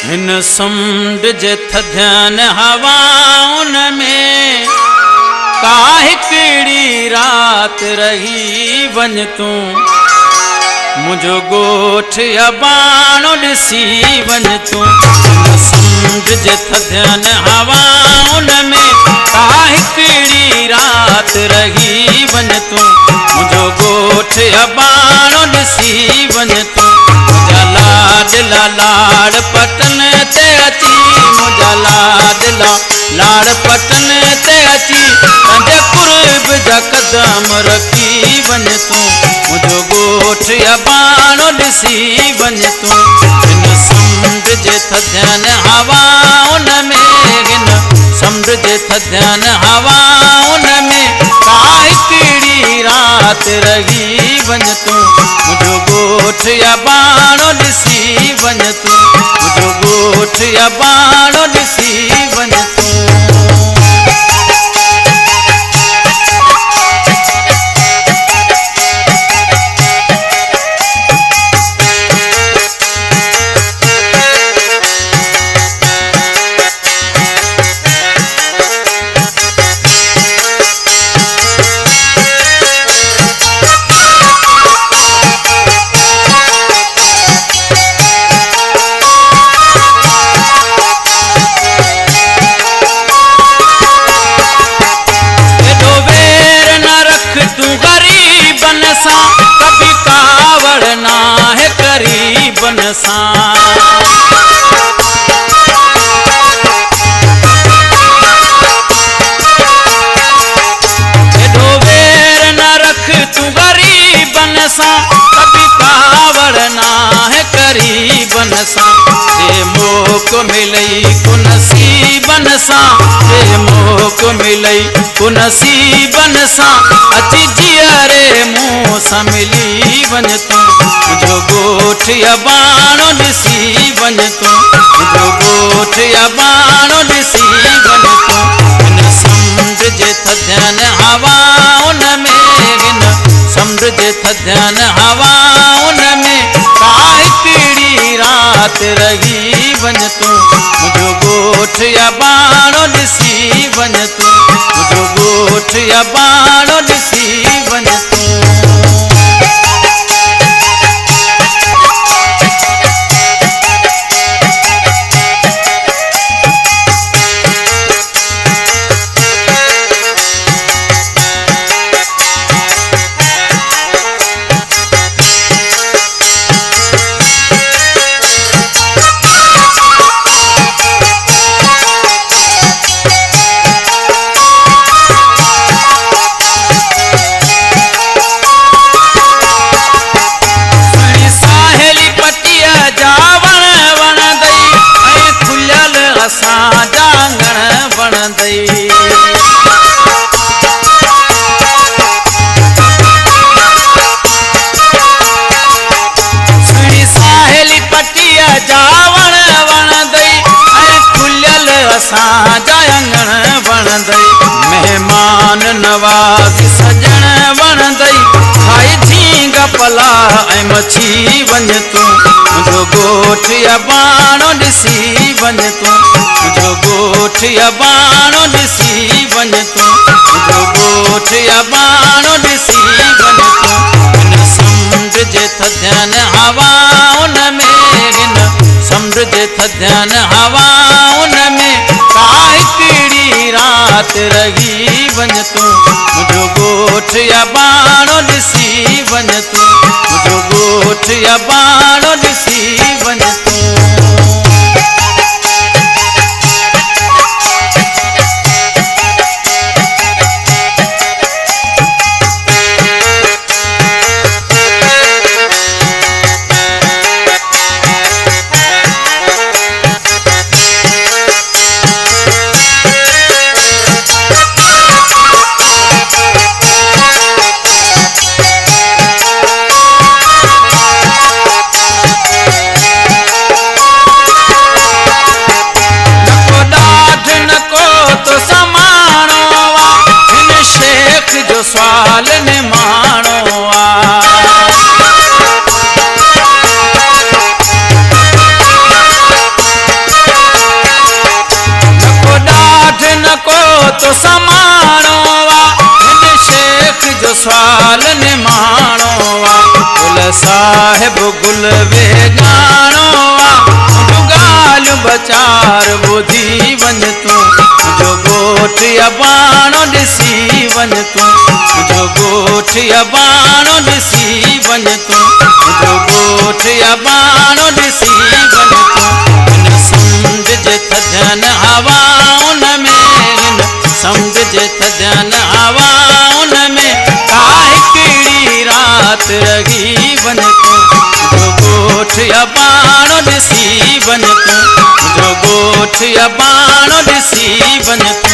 हिन समुंड जे थधियन हवाउन में का हिकिड़ी रात रही वञ तूं मुझो गोठ अबाणो ॾिसी वञ तूं हिन समुंड जे थधियन हवाउन में का हिकिड़ी रात रही वञ तूं मुझो गोठ अबाणो ॾिसी वञ तूं मुंहिंजा लाडला लाड़ पटन ते अची मुंहिंजा लाडला लाड़ पटन ते अची पंहिंजे कुर्ब जा कदम रखी वञ तूं मुंहिंजो गोठ अबाणो ॾिसी वञ तूं हिन समुंड जे थधियन हवाउन में हिन समुंड जे थधियन हवाउन में का हिकिड़ी रात रही वञ तूं मुंहिंजो गोठ अबाणो ॾिसी वञ तूं मुंहिंजो गोठ अबाणो ॾिसी वञ तूं कभी कावड़ ना है करीबन सा एडो वेर न रख तू गरीबन सा कभी कावड़ ना है करीबन सा जे मोक मिलई को नसीबन सा जे मोक मिलई को नसीबन सा अची जियरे मुँह सा मिली वञ तूं मुंहिंजो गोठ अबाणो ॾिसी वञ तूं मुंहिंजो गोठ अबाणो ॾिसी वञ तूं हिन समुंड जे थधियन हवाउन में हिन समुंड जे थधियन हवाउन में का हिकिड़ी रात रही वञ तूं मुंहिंजो गोठ अबाणो ॾिसी वञ तूं मुंहिंजो गोठ अबाणो ॾिसी वञ तूं मेहमान नवाज़ सजण वणंदई खाई झींग पला ऐं मछी वञ तूं मुंहिंजो गोठ अबाणो ॾिसी वञ तूं मुंहिंजो गोठ अबाणो ॾिसी वञ तूं मुंहिंजो गोठ अबाणो ॾिसी वञ तूं हिन समुंड जे थधियन हवाउन में हिन समुंड जे थधियन हवाउन में का हिकिड़ी रात रही वञ तूं मुंहिंजो गोठ अबाणो ॾिसी वञ तूं मुंहिंजो गोठ अबाणो ॾिसी वञ तूं सवाल निमाणो गुल साहिब गुल वेगाणो ॻाल्हि बचार ॿुधी वञ तूं जो ॻोठ अबाणो ॾिसी वञ तूं जो ॻोठ अबाणो ॾिसी वञ तूं जो ॻोठ अबाणो ॾिसी वञ तूं समुंड जे थधियन हवाउन में समुंड जे थधियन हवाउन में का हिकिड़ी रात रही वञ तूं जो ॻोठ अबाणो ॾिसी वञ तूं जो ॻोठ अबाणो ॾिसी वञ तूं